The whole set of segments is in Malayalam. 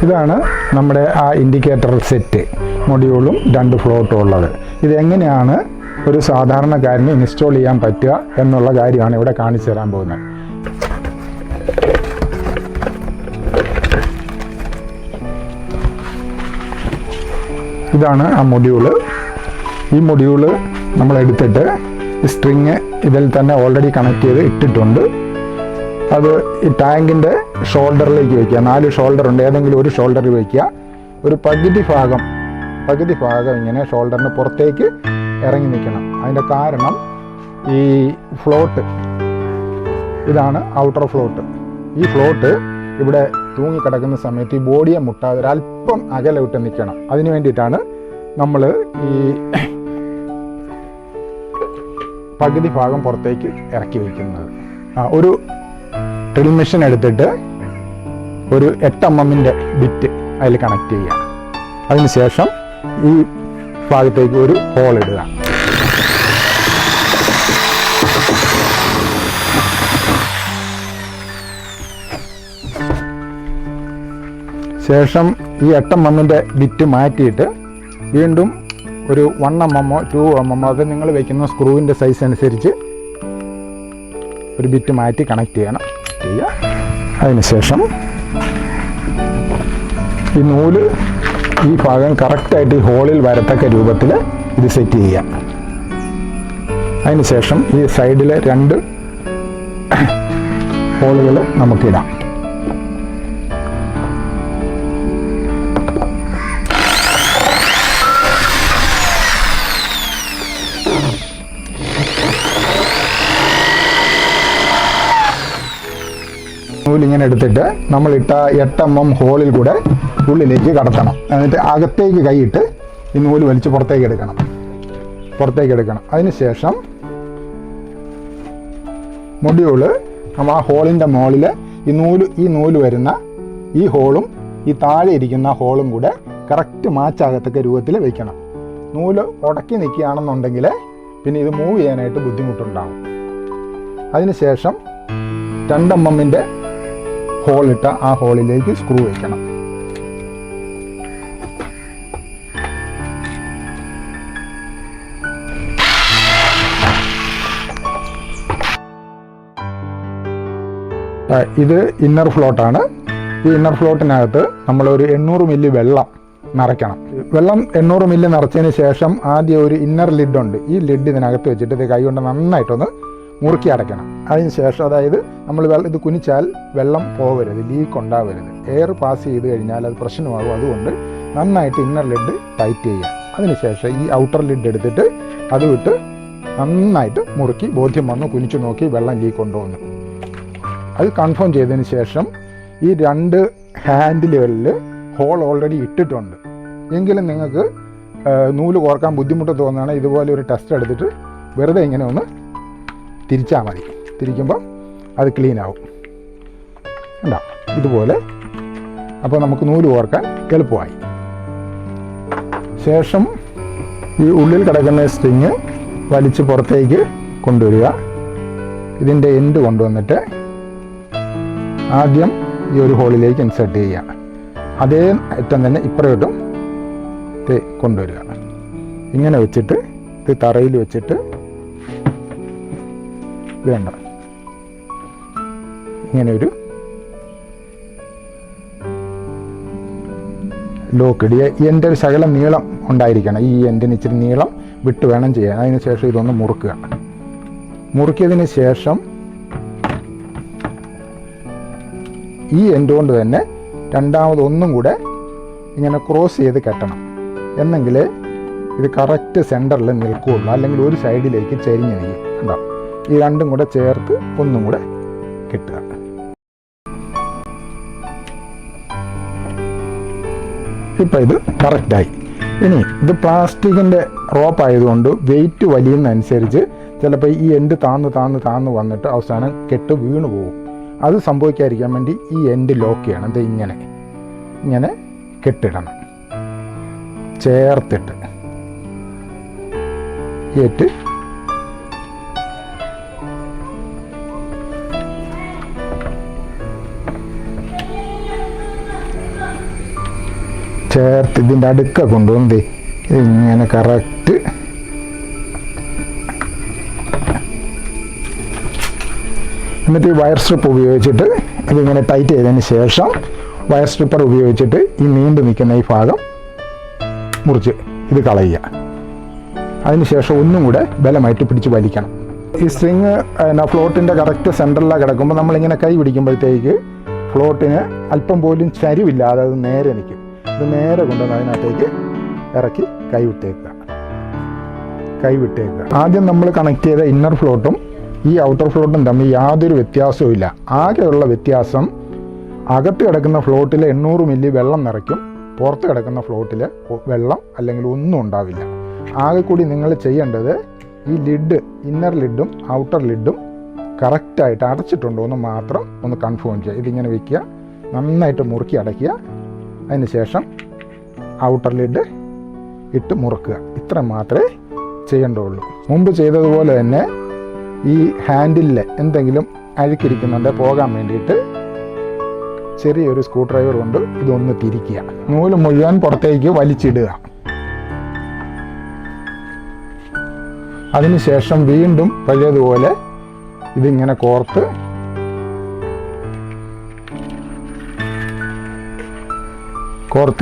ഇതാണ് നമ്മുടെ ആ ഇൻഡിക്കേറ്റർ സെറ്റ്, മൊഡ്യൂളും 2 ഫ്ലോട്ടും ഉള്ളത്. ഇതെങ്ങനെയാണ് ഒരു സാധാരണക്കാരന് ഇൻസ്റ്റാൾ ചെയ്യാൻ പറ്റുക എന്നുള്ള കാര്യമാണ് ഇവിടെ കാണിച്ചു തരാൻ പോകുന്നത്. ഇതാണ് ആ മൊഡ്യൂള്. ഈ മൊഡ്യൂള് നമ്മൾ എടുത്തിട്ട് സ്ട്രിങ് ഇതിൽ തന്നെ ഓൾറെഡി കണക്ട് ചെയ്ത് ഇട്ടിട്ടുണ്ട്. അത് ഈ ടാങ്കിൻ്റെ ഷോൾഡറിലേക്ക് വയ്ക്കുക. 4 ഷോൾഡർ ഉണ്ട്, ഏതെങ്കിലും ഒരു ഷോൾഡറിൽ വയ്ക്കുക. ഒരു പകുതി ഭാഗം ഇങ്ങനെ ഷോൾഡറിന് പുറത്തേക്ക് ഇറങ്ങി നിൽക്കണം. അതിൻ്റെ കാരണം ഈ ഫ്ലോട്ട്, ഇതാണ് ഔട്ടർ ഫ്ലോട്ട്. ഈ ഫ്ലോട്ട് ഇവിടെ തൂങ്ങിക്കിടക്കുന്ന സമയത്ത് ഈ ബോഡിയെ മുട്ടാതെ ഒരല്പം അകലെ വിട്ട് നിൽക്കണം. അതിന് വേണ്ടിയിട്ടാണ് നമ്മൾ ഈ പകുതി ഭാഗം പുറത്തേക്ക് ഇറക്കി വയ്ക്കുന്നത്. ഒരു ഡ്രിൽ മെഷീൻ എടുത്തിട്ട് ഒരു 8 mm ബിറ്റ് അതിൽ കണക്ട് ചെയ്യുക. അതിനുശേഷം ഈ ഭാഗത്തേക്ക് ഒരു ഹോൾ ഇടുക. ശേഷം ഈ 8 mm ബിറ്റ് മാറ്റിയിട്ട് വീണ്ടും ഒരു 1 mm 2 mm അത് നിങ്ങൾ വയ്ക്കുന്ന സ്ക്രൂവിൻ്റെ സൈസ് അനുസരിച്ച് ഒരു ബിറ്റ് മാറ്റി കണക്ട് ചെയ്യുക. അതിനുശേഷം ഈ നൂല് ഈ ഭാഗം കറക്റ്റായിട്ട് ഈ ഹോളിൽ വരത്തക്ക രൂപത്തിൽ ഇത് സെറ്റ് ചെയ്യുക. അതിനുശേഷം ഈ സൈഡിലെ 2 ഹോളുകൾ നമുക്കിടാം. നൂലിങ്ങനെ എടുത്തിട്ട് നമ്മളിട്ട 8 mm ഹോളിൽ കൂടെ ഉള്ളിലേക്ക് കടത്തണം. എന്നിട്ട് അകത്തേക്ക് കൈയിട്ട് ഈ നൂല് വലിച്ച് പുറത്തേക്ക് എടുക്കണം. അതിനുശേഷം മൊഡ്യൂള് നമ്മൾ ആ ഹോളിൻ്റെ മുകളിൽ ഈ നൂല് വരുന്ന ഈ ഹോളും ഈ താഴെ ഇരിക്കുന്ന ഹോളും കൂടെ കറക്റ്റ് മാച്ചാകത്തക്ക രൂപത്തിൽ വയ്ക്കണം. നൂല് ഉടക്കി നിൽക്കുകയാണെന്നുണ്ടെങ്കിൽ പിന്നെ ഇത് മൂവ് ചെയ്യാനായിട്ട് ബുദ്ധിമുട്ടുണ്ടാകും. അതിനുശേഷം 2 mm ഹോളിട്ട ആ ഹോളിലേക്ക് സ്ക്രൂ വയ്ക്കണം. ഇത് ഇന്നർ ഫ്ലോട്ടാണ്. ഈ ഇന്നർ ഫ്ലോട്ടിനകത്ത് നമ്മളൊരു 800 മില്ലി വെള്ളം നിറയ്ക്കണം. വെള്ളം 800 മില്ലി നിറച്ചതിന് ശേഷം ആദ്യം ഒരു ഇന്നർ ലിഡുണ്ട്. ഈ ലിഡ് ഇതിനകത്ത് വെച്ചിട്ട് ഇത് കൈ കൊണ്ട് നന്നായിട്ടൊന്ന് മുറുക്കി അടയ്ക്കണം. അതിന് ശേഷം അതായത് നമ്മൾ ഇത് കുനിച്ചാൽ വെള്ളം പോകരുത്, ലീക്ക് ഉണ്ടാവരുത്. എയർ പാസ് ചെയ്ത് കഴിഞ്ഞാൽ അത് പ്രശ്നമാകും. അതുകൊണ്ട് നന്നായിട്ട് ഇന്നർ ലിഡ് ടൈറ്റ് ചെയ്യുക. അതിനുശേഷം ഈ ഔട്ടർ ലിഡ് എടുത്തിട്ട് അത് വിട്ട് നന്നായിട്ട് മുറുക്കി ബോധ്യം വന്ന് കുനിച്ചു നോക്കി വെള്ളം ലീക്ക് ഉണ്ടോ എന്ന് അത് കൺഫേം ചെയ്തതിന് ശേഷം ഈ 2 ഹാൻഡിലുകളിൽ ഹോൾ ഓൾറെഡി ഇട്ടിട്ടുണ്ട്. എങ്കിലും നിങ്ങൾക്ക് നൂല് കോർക്കാൻ ബുദ്ധിമുട്ട് തോന്നുകയാണെങ്കിൽ ഇതുപോലെ ഒരു ടെസ്റ്റ് എടുത്തിട്ട് വെറുതെ ഇങ്ങനെ ഒന്ന് തിരിച്ചാൽ മതി. തിരിക്കുമ്പോൾ അത് ക്ലീൻ ആവും. കണ്ടോ ഇതുപോലെ. അപ്പോൾ നമുക്ക് നൂല് കോർക്കാൻ എളുപ്പമായി. ശേഷം ഈ ഉള്ളിൽ കിടക്കുന്ന സ്ട്രിങ് വലിച്ച് പുറത്തേക്ക് കൊണ്ടുവരിക. ഇതിൻ്റെ എൻഡ് കൊണ്ടുവന്നിട്ട് ആദ്യം ഈ ഒരു ഹോളിലേക്ക് ഇൻസേർട്ട് ചെയ്യുക. അതേ അറ്റം തന്നെ ഇപ്പുറത്തോട്ടും കൊണ്ടുവരിക. ഇങ്ങനെ വെച്ചിട്ട് ഇത് തറയിൽ വെച്ചിട്ട് ഇത് കണ്ട ഇങ്ങനെ ഒരു ലോക്ക് ഇടുക. ഈ എൻ്റെ ഒരു ശകലം നീളം ഉണ്ടായിരിക്കണം. ഈ എൻഡിന് ഇച്ചിരി നീളം വിട്ട് വേണം ചെയ്യാൻ. അതിന് ശേഷം ഇതൊന്ന് മുറുക്കുക. മുറുക്കിയതിന് ശേഷം ഈ എൻഡ് കൊണ്ട് തന്നെ രണ്ടാമതൊന്നും കൂടെ ഇങ്ങനെ ക്രോസ് ചെയ്ത് കെട്ടണം. എന്നെങ്കിൽ ഇത് കറക്റ്റ് സെൻറ്ററിൽ നിൽക്കുകയുള്ളൂ. അല്ലെങ്കിൽ ഒരു സൈഡിലേക്ക് ചെരിഞ്ഞ് നിൽക്കും. കണ്ടോ ഈ 2ഉം കൂടെ ചേർത്ത് ഒന്നും കൂടെ കെട്ടുക. ഇപ്പം ഇത് കറക്റ്റായി. ഇനി ഇത് പ്ലാസ്റ്റിക്കിൻ്റെ റോപ്പ് ആയതുകൊണ്ട് വെയിറ്റ് വലിയുന്നതനുസരിച്ച് ചിലപ്പോൾ ഈ എൻഡ് താന്ന് വന്നിട്ട് അവസാനം കെട്ട് വീണു പോകും. അത് സംഭവിക്കാതിരിക്കാൻ വേണ്ടി ഈ എൻഡ് ലോക്ക് ചെയ്യണം. ഇത് ഇങ്ങനെ കെട്ടിടണം. ചേർത്തിട്ട് ഏറ്റ് ചേർത്ത് ഇതിൻ്റെ അടുക്ക കൊണ്ടുവന്ന് ഇങ്ങനെ കറക്റ്റ് എന്നിട്ട് ഈ വയർ സ്ട്രിപ്പ് ഉപയോഗിച്ചിട്ട് ഇതിങ്ങനെ ടൈറ്റ് ചെയ്തതിന് ശേഷം വയർ സ്ട്രിപ്പർ ഉപയോഗിച്ചിട്ട് ഈ നീണ്ടു നിൽക്കുന്ന ഈ ഭാഗം മുറിച്ച് ഇത് കളയുക. അതിനുശേഷം ഒന്നും കൂടെ ബലമായിട്ട് പിടിച്ച് വലിക്കണം. ഈ സ്ട്രിങ് ഫ്ലോട്ടിൻ്റെ കറക്റ്റ് സെൻറ്ററിലാണ് കിടക്കുമ്പോൾ നമ്മളിങ്ങനെ കൈ പിടിക്കുമ്പോഴത്തേക്ക് ഫ്ലോട്ടിന് അല്പം പോലും ചരിവില്ലാതെ അത് നേരെ നിൽക്കും. ഇത് നേരെ കൊണ്ടുവന്ന് അതിനകത്തേക്ക് ഇറക്കി കൈവിട്ടേക്കുക. ആദ്യം നമ്മൾ കണക്ട് ചെയ്ത ഇന്നർ ഫ്ലോട്ടും ഈ ഔട്ടർ ഫ്ലോട്ടും തമ്മിൽ യാതൊരു വ്യത്യാസവും ഇല്ല. ആകെയുള്ള വ്യത്യാസം അകത്ത് കിടക്കുന്ന ഫ്ലോട്ടിൽ 800 മില്ലി വെള്ളം നിറയ്ക്കും, പുറത്ത് കിടക്കുന്ന ഫ്ലോട്ടിൽ വെള്ളം അല്ലെങ്കിൽ ഒന്നും ഉണ്ടാവില്ല. ആകെ കൂടി നിങ്ങൾ ചെയ്യേണ്ടത് ഈ ലിഡ്, ഇന്നർ ലിഡും ഔട്ടർ ലിഡും കറക്റ്റായിട്ട് അടച്ചിട്ടുണ്ടോ എന്ന് മാത്രം ഒന്ന് കൺഫേം ചെയ്യുക. ഇതിങ്ങനെ വയ്ക്കുക, നന്നായിട്ട് മുറുക്കി അടയ്ക്കുക. അതിന് ശേഷം ഔട്ടർ ലിഡ് ഇട്ട് മുറുക്കുക. ഇത്ര മാത്രമേ ചെയ്യേണ്ടതുള്ളൂ. മുമ്പ് ചെയ്തതുപോലെ തന്നെ ഈ ഹാൻഡിലിൽ എന്തെങ്കിലും അഴുക്കിരിക്കുന്നുണ്ട് പോകാൻ വേണ്ടിയിട്ട് ചെറിയൊരു സ്ക്രൂ ഡ്രൈവർ കൊണ്ട് ഇതൊന്ന് തിരിക്കുക. നൂല് മുഴുവൻ പുറത്തേക്ക് വലിച്ചിടുക. അതിനുശേഷം വീണ്ടും പഴയതുപോലെ ഇതിങ്ങനെ കോർത്ത്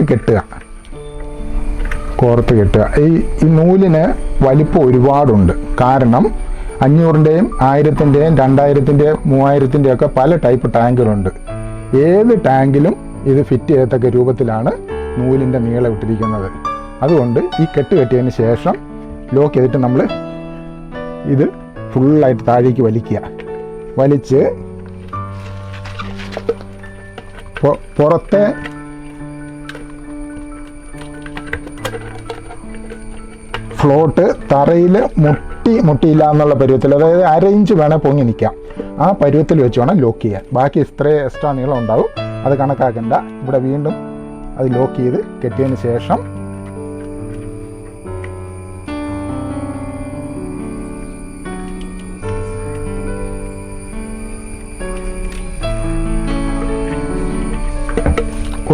കെട്ടുക. ഈ നൂലിന് വലിപ്പം ഒരുപാടുണ്ട്. കാരണം 500-ൻ്റെയും 1000-ൻ്റെയും 2000-ൻ്റെയും 3000-ൻ്റെയും ഒക്കെ പല ടൈപ്പ് ടാങ്കുകളുണ്ട്. ഏത് ടാങ്കിലും ഇത് ഫിറ്റ് ചെയ്യത്തക്ക രൂപത്തിലാണ് നൂലിൻ്റെ നീളം ഇട്ടിരിക്കുന്നത്. അതുകൊണ്ട് ഈ കെട്ടിയതിന് ശേഷം ലോക്ക് ചെയ്തിട്ട് നമ്മൾ ഇത് ഫുള്ളായിട്ട് താഴേക്ക് വലിച്ച് പുറത്തെ ഫ്ലോട്ട് തറയിൽ മുട്ടിയില്ല എന്നുള്ള പരുവത്തിൽ, അതായത് 1/2 ഇഞ്ച് വേണേൽ പൊങ്ങി നിൽക്കാം. ആ പരുവത്തിൽ വെച്ച് വേണം ലോക്ക് ചെയ്യാൻ. ബാക്കി ഇത്രയും എക്സ്ട്രാ നീളം ഉണ്ടാവും, അത് കണക്കാക്കണ്ട. ഇവിടെ വീണ്ടും അത് ലോക്ക് ചെയ്ത് കെട്ടിയതിന് ശേഷം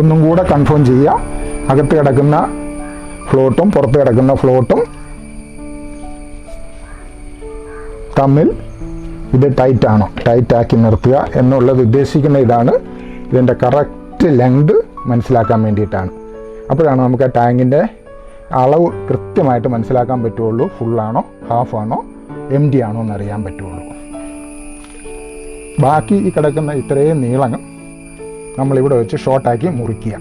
ഒന്നും കൂടെ കൺഫേം ചെയ്യുക. അകത്ത് കിടക്കുന്ന ഫ്ലോട്ടും പുറത്ത് കിടക്കുന്ന ഫ്ലോട്ടും തമ്മിൽ ഇത് ടൈറ്റാക്കി നിർത്തുക എന്നുള്ളത് ഉദ്ദേശിക്കുന്ന ഇതാണ്. ഇതിൻ്റെ കറക്റ്റ് ലെങ്ത് മനസ്സിലാക്കാൻ വേണ്ടിയിട്ടാണ്. അപ്പോഴാണ് നമുക്ക് ആ ടാങ്കിൻ്റെ അളവ് കൃത്യമായിട്ട് മനസ്സിലാക്കാൻ പറ്റുള്ളൂ. ഫുള്ളാണോ ഹാഫാണോ എം ടി ആണോ എന്നറിയാൻ പറ്റുള്ളൂ. ബാക്കി ഈ കിടക്കുന്ന ഇത്രയും നീളം നമ്മളിവിടെ വെച്ച് ഷോർട്ടാക്കി മുറിക്കുക.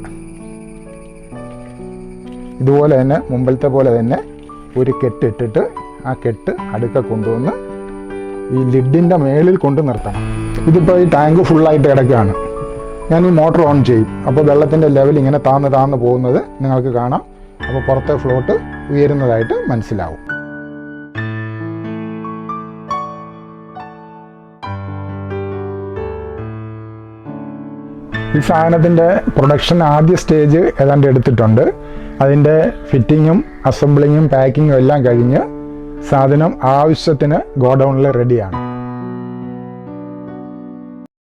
ഇതുപോലെ തന്നെ മുമ്പത്തെ പോലെ തന്നെ ഒരു കെട്ടിട്ടിട്ട് ആ കെട്ട് അടുക്ക കൊണ്ടുവന്ന് ഈ ലിഡിൻ്റെ മേളിൽ കൊണ്ട് നിർത്തണം. ഇതിപ്പോൾ ഈ ടാങ്ക് ഫുള്ളായിട്ട് കിടക്കുകയാണ്. ഞാൻ ഈ മോട്ടർ ഓൺ ചെയ്യും. അപ്പോൾ വെള്ളത്തിൻ്റെ ലെവൽ ഇങ്ങനെ താന്ന് പോകുന്നത് നിങ്ങൾക്ക് കാണാം. അപ്പോൾ പുറത്തെ ഫ്ലോട്ട് ഉയരുന്നതായിട്ട് മനസ്സിലാവും. ഈ സാധനത്തിൻ്റെ പ്രൊഡക്ഷൻ ആദ്യ സ്റ്റേജ് ഏതാണ്ട് എടുത്തിട്ടുണ്ട്. അതിൻ്റെ ഫിറ്റിങ്ങും അസംബ്ലിങ്ങും പാക്കിങ്ങും എല്ലാം കഴിഞ്ഞ് സാധനം ആവശ്യത്തിന് ഗോഡൗണിൽ റെഡിയാണ്.